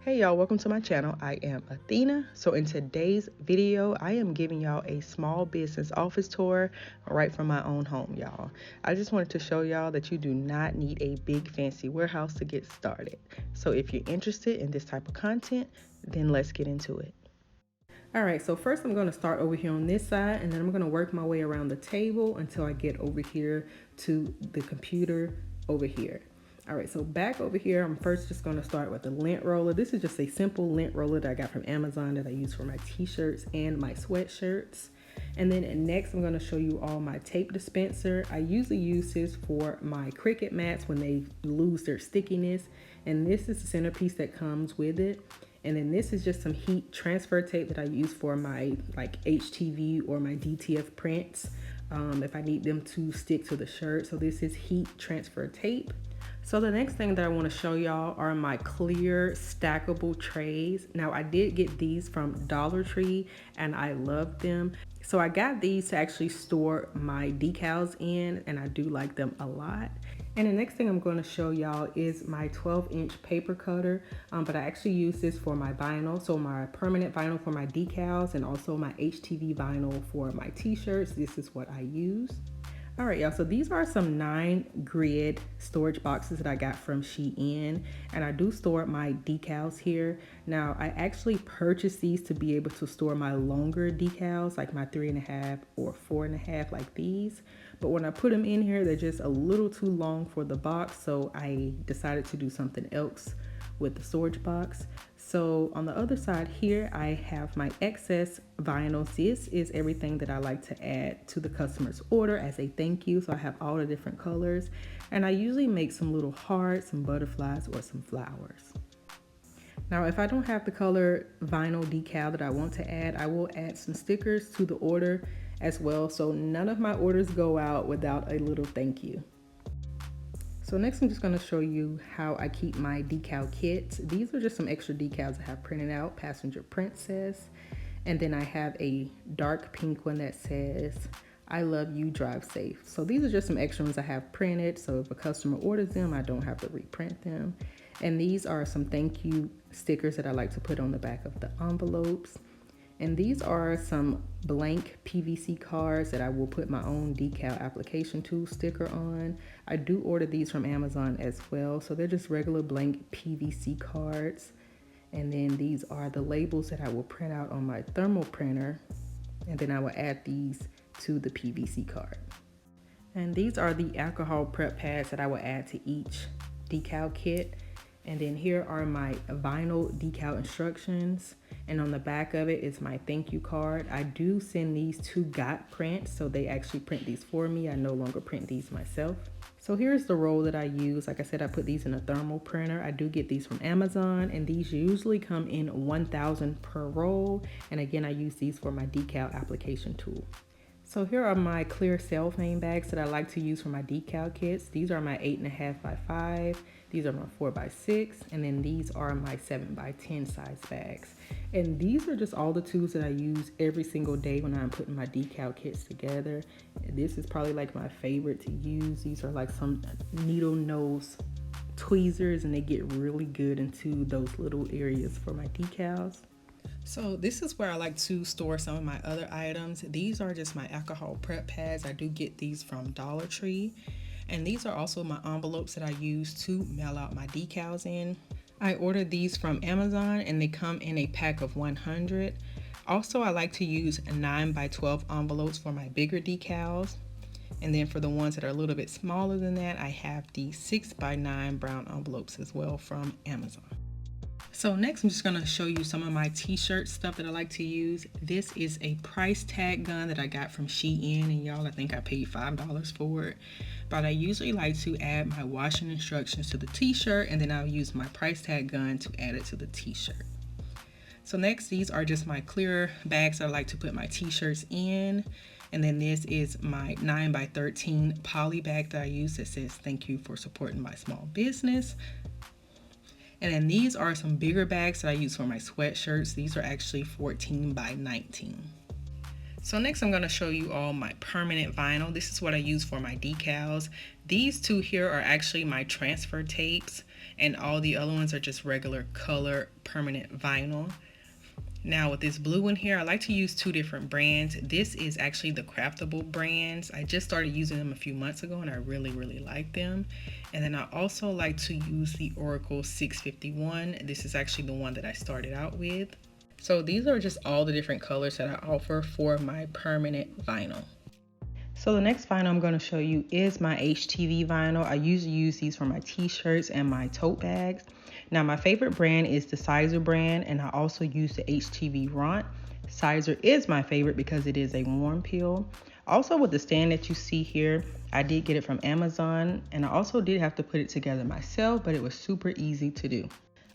Hey y'all, welcome to my channel. I am Athena. So in today's video, I am giving y'all a small business office tour right from my own home, y'all. I just wanted to show y'all that you do not need a big fancy warehouse to get started. So if you're interested in this type of content, then let's get into it. All right, so first I'm going to start over here on this side, and then I'm going to work my way around the table until I get over here to the computer over here. All right, so back over here, I'm first just going to start with the lint roller. This is just a simple lint roller that I got from Amazon that I use for my t-shirts and my sweatshirts. And then next, I'm going to show you all my tape dispenser. I usually use this for my Cricut mats when they lose their stickiness. And this is the centerpiece that comes with it. And then this is just some heat transfer tape that I use for my HTV or my DTF prints if I need them to stick to the shirt. So this is heat transfer tape. So the next thing that I want to show y'all are my clear stackable trays. Now I did get these from Dollar Tree and I love them. So I got these to actually store my decals in, and I do like them a lot. And the next thing I'm going to show y'all is my 12-inch paper cutter, but I actually use this for my vinyl, so my permanent vinyl for my decals and also my HTV vinyl for my t-shirts. This is what I use. All right, y'all, so these are some 9 grid storage boxes that I got from Shein, and I do store my decals here. Now, I actually purchased these to be able to store my longer decals, like my 3.5 or 4.5, like these. But when I put them in here, they're just a little too long for the box, so I decided to do something else with the storage box. So on the other side here, I have my excess vinyl. This is everything that I like to add to the customer's order as a thank you. So I have all the different colors, and I usually make some little hearts, some butterflies, or some flowers. Now, if I don't have the color vinyl decal that I want to add, I will add some stickers to the order as well. So none of my orders go out without a little thank you. So next I'm just going to show you how I keep my decal kits. These are just some extra decals I have printed out, Passenger Princess. And then I have a dark pink one that says, I love you, drive safe. So these are just some extra ones I have printed. So if a customer orders them, I don't have to reprint them. And these are some thank you stickers that I like to put on the back of the envelopes. And these are some blank PVC cards that I will put my own decal application tool sticker on. I do order these from Amazon as well. So they're just regular blank PVC cards. And then these are the labels that I will print out on my thermal printer. And then I will add these to the PVC card. And these are the alcohol prep pads that I will add to each decal kit. And then here are my vinyl decal instructions. And on the back of it is my thank you card. I do send these to Got Print, so they actually print these for me. I no longer print these myself. So here's the roll that I use. Like I said, I put these in a thermal printer. I do get these from Amazon, and these usually come in 1,000 per roll. And again, I use these for my decal application tool. So here are my clear cellophane bags that I like to use for my decal kits. These are my 8.5 by 5. These are my 4 by 6. And then these are my 7 by 10 size bags. And these are just all the tools that I use every single day when I'm putting my decal kits together. This is probably like my favorite to use. These are like some needle nose tweezers, and they get really good into those little areas for my decals. So this is where I like to store some of my other items. These are just my alcohol prep pads. I do get these from Dollar Tree. And these are also my envelopes that I use to mail out my decals in. I ordered these from Amazon, and they come in a pack of 100. Also, I like to use 9 by 12 envelopes for my bigger decals. And then for the ones that are a little bit smaller than that, I have the 6 by 9 brown envelopes as well from Amazon. So next I'm just going to show you some of my t-shirt stuff that I like to use. This is a price tag gun that I got from Shein, and y'all, I think I paid $5 for it. But I usually like to add my washing instructions to the t-shirt, and then I'll use my price tag gun to add it to the t-shirt. So next, these are just my clear bags that I like to put my t-shirts in. And then this is my 9 by 13 poly bag that I use that says thank you for supporting my small business. And then these are some bigger bags that I use for my sweatshirts. These are actually 14 by 19. So next I'm going to show you all my permanent vinyl. This is what I use for my decals. These two here are actually my transfer tapes. and all the other ones are just regular color permanent vinyl. Now with this blue one here, I like to use 2 different brands. This is actually the Craftable brands. I just started using them a few months ago and I really like them. And then I also like to use the Oracle 651. This is actually the one that I started out with. So these are just all the different colors that I offer for my permanent vinyl. So the next vinyl I'm going to show you is my HTV vinyl. I usually use these for my t-shirts and my tote bags. Now my favorite brand is the Sizer brand, and I also use the HTV Ront. Sizer is my favorite because it is a warm peel. Also with the stand that you see here, I did get it from Amazon, and I also did have to put it together myself, but it was super easy to do.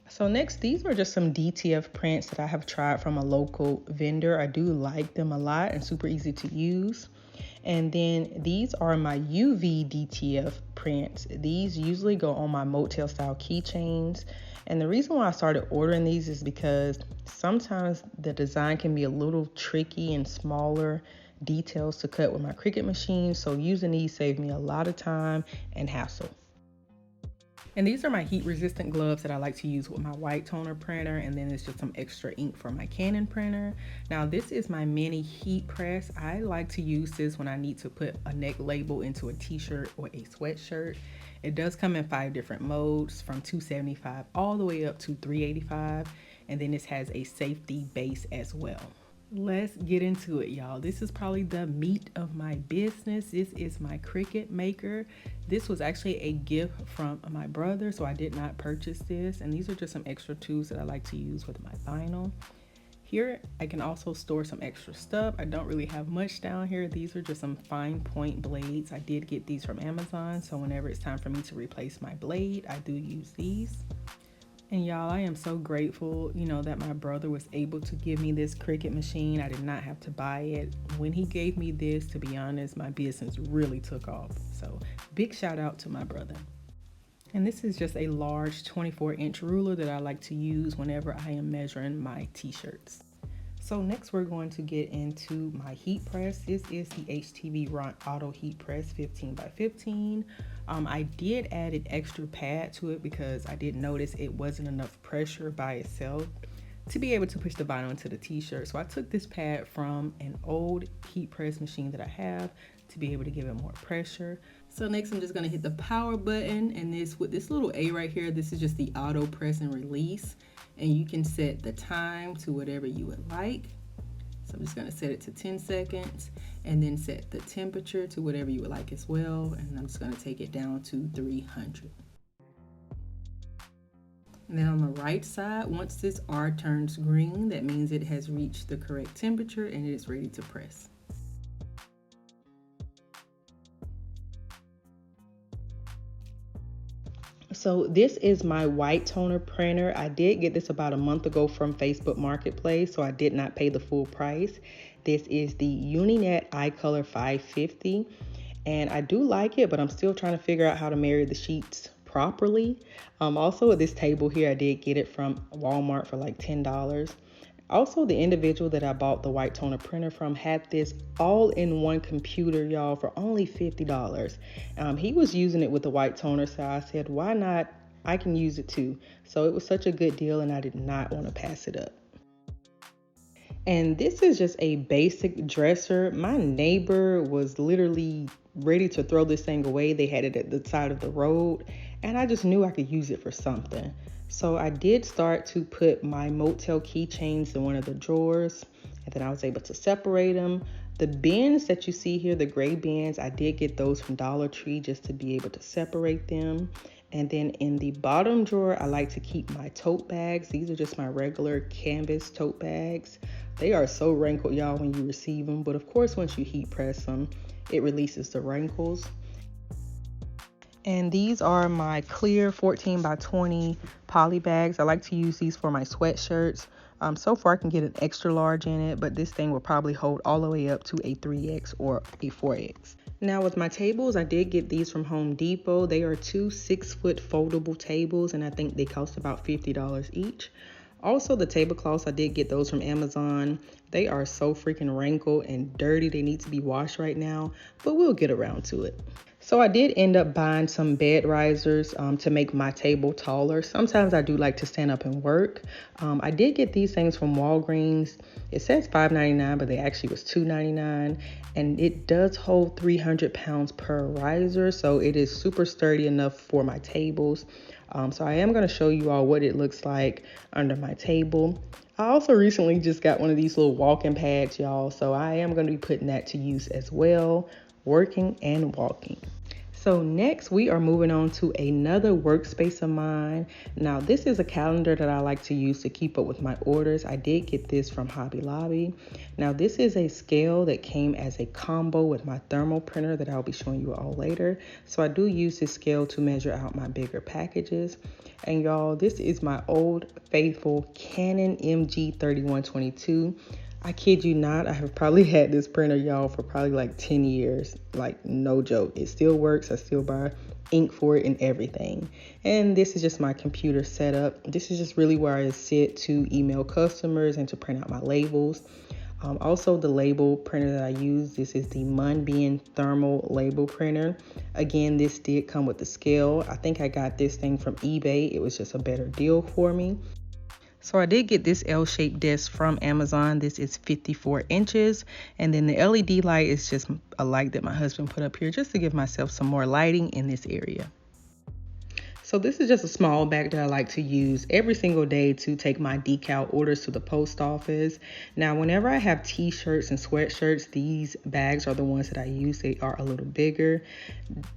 So next, these are just some DTF prints that I have tried from a local vendor. I do like them a lot and super easy to use. And then these are my UV DTF prints. These usually go on my motel style keychains. And the reason why I started ordering these is because sometimes the design can be a little tricky and smaller details to cut with my Cricut machine. So using these saved me a lot of time and hassle. And these are my heat resistant gloves that I like to use with my white toner printer, and then it's just some extra ink for my Canon printer. Now this is my mini heat press. I like to use this when I need to put a neck label into a t-shirt or a sweatshirt. It does come in 5 different modes, from 275 all the way up to 385, and then this has a safety base as well. Let's get into it, y'all. This is probably the meat of my business. This is my Cricut maker. This was actually a gift from my brother, so I did not purchase this. And these are just some extra tools that I like to use with my vinyl. Here, I can also store some extra stuff. I don't really have much down here. These are just some fine point blades. I did get these from Amazon, so whenever it's time for me to replace my blade, I do use these. And y'all, I am so grateful, that my brother was able to give me this Cricut machine. I did not have to buy it. When he gave me this, to be honest, my business really took off. So big shout out to my brother. And this is just a large 24-inch ruler that I like to use whenever I am measuring my t-shirts. So next we're going to get into my heat press. This is the HTV Ront Auto Heat Press 15 by 15. I did add an extra pad to it because I did notice it wasn't enough pressure by itself to be able to push the vinyl into the t-shirt. So I took this pad from an old heat press machine that I have to be able to give it more pressure. So next I'm just gonna hit the power button, and with this little A right here, this is just the auto press and release. And you can set the time to whatever you would like. So I'm just gonna set it to 10 seconds and then set the temperature to whatever you would like as well. And I'm just gonna take it down to 300. And then on the right side, once this R turns green, that means it has reached the correct temperature and it is ready to press. So this is my white toner printer. I did get this about a month ago from Facebook Marketplace, so I did not pay the full price. This is the Uninet iColor 550, and I do like it, but I'm still trying to figure out how to marry the sheets properly. Also at this table here, I did get it from Walmart for like $10. Also, the individual that I bought the white toner printer from had this all-in-one computer, y'all, for only $50. He was using it with the white toner, so I said, why not? I can use it too. So it was such a good deal, and I did not want to pass it up. And this is just a basic dresser. My neighbor was literally ready to throw this thing away. They had it at the side of the road, and I just knew I could use it for something. So I did start to put my motel keychains in one of the drawers, and then I was able to separate them. The bins that you see here, the gray bins, I did get those from Dollar Tree just to be able to separate them. And then in the bottom drawer, I like to keep my tote bags. These are just my regular canvas tote bags. They are so wrinkled, y'all, when you receive them. But of course, once you heat press them, it releases the wrinkles. And these are my clear 14 by 20 poly bags. I like to use these for my sweatshirts. So far I can get an extra large in it, but this thing will probably hold all the way up to a 3X or a 4X. Now with my tables, I did get these from Home Depot. They are 2 6-foot foldable tables, and I think they cost about $50 each. Also, the tablecloths, I did get those from Amazon. They are so freaking wrinkled and dirty. They need to be washed right now, but we'll get around to it. So I did end up buying some bed risers to make my table taller. Sometimes I do like to stand up and work. I did get these things from Walgreens. It says $5.99, but they actually was $2.99. And it does hold 300 pounds per riser. So it is super sturdy enough for my tables. So I am going to show you all what it looks like under my table. I also recently just got one of these little walking pads, y'all. So I am going to be putting that to use as well, working and walking. So next we are moving on to another workspace of mine. Now this is a calendar that I like to use to keep up with my orders. I did get this from Hobby Lobby. Now this is a scale that came as a combo with my thermal printer that I'll be showing you all later. So I do use this scale to measure out my bigger packages. And y'all, this is my old faithful Canon MG3122. I kid you not, I have probably had this printer, y'all, for probably like 10 years. Like, no joke. It still works. I still buy ink for it and everything. And this is just my computer setup. This is just really where I sit to email customers and to print out my labels. Also, the label printer that I use, this is the Munbean thermal label printer. Again, this did come with the scale. I think I got this thing from eBay. It was just a better deal for me. So I did get this L-shaped desk from Amazon. This is 54 inches. And then the LED light is just a light that my husband put up here just to give myself some more lighting in this area. So this is just a small bag that I like to use every single day to take my decal orders to the post office. Now, whenever I have t-shirts and sweatshirts, these bags are the ones that I use. They are a little bigger.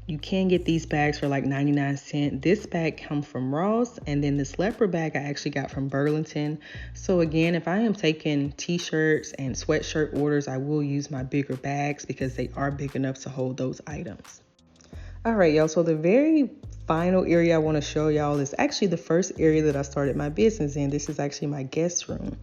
You can get these bags for like 99 cents. This bag comes from Ross, and then this leopard bag I actually got from Burlington. So again, if I am taking t-shirts and sweatshirt orders, I will use my bigger bags because they are big enough to hold those items. All right, y'all, so the very final area I want to show y'all is actually the first area that I started my business in. This is actually my guest room.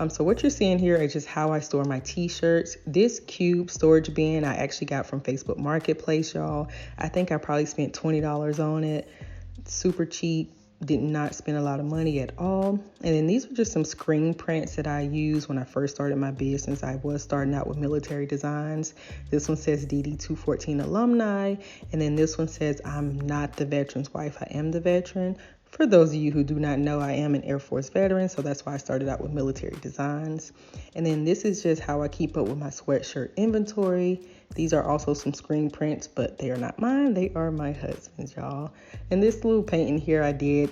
So what you're seeing here is just how I store my t-shirts. This cube storage bin I actually got from Facebook Marketplace, y'all. I think I probably spent $20 on it. It's super cheap. Did not spend a lot of money at all. And then these are just some screen prints that I used when I first started my business. I was starting out with military designs. This one says DD214 alumni. And then this one says I'm not the veteran's wife, I am the veteran. For those of you who do not know, I am an Air Force veteran, so that's why I started out with military designs. And then this is just how I keep up with my sweatshirt inventory. These are also some screen prints, but they are not mine. They are my husband's, y'all. And this little painting here I did,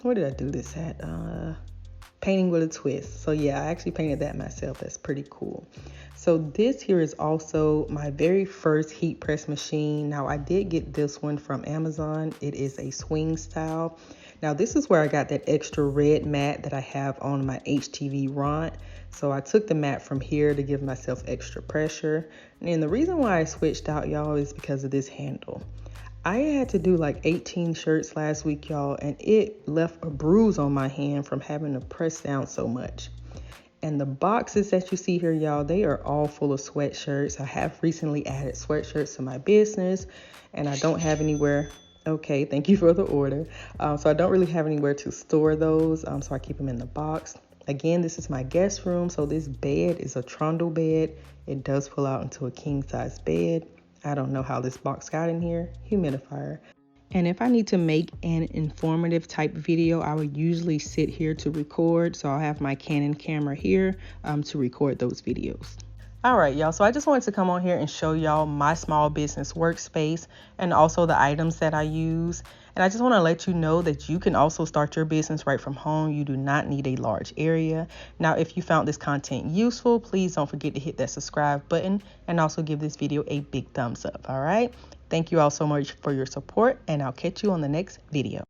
where did I do this at? Painting with a twist. So yeah, I actually painted that myself. That's pretty cool. So this here is also my very first heat press machine. Now I did get this one from Amazon. It is a swing style. Now this is where I got that extra red mat that I have on my HTV Ront. So I took the mat from here to give myself extra pressure. And the reason why I switched out, y'all, is because of this handle. I had to do like 18 shirts last week, y'all, and it left a bruise on my hand from having to press down so much. And the boxes that you see here, y'all, they are all full of sweatshirts. I have recently added sweatshirts to my business, and I don't have anywhere. Okay, thank you for the order. So I don't really have anywhere to store those, so I keep them in the box. Again, this is my guest room. So this bed is a trundle bed. It does pull out into a king size bed. I don't know how this box got in here. Humidifier. And if I need to make an informative type video, I would usually sit here to record. So I'll have my Canon camera here to record those videos. All right, y'all. So I just wanted to come on here and show y'all my small business workspace and also the items that I use. And I just want to let you know that you can also start your business right from home. You do not need a large area. Now, if you found this content useful, please don't forget to hit that subscribe button and also give this video a big thumbs up. All right. Thank you all so much for your support, and I'll catch you on the next video.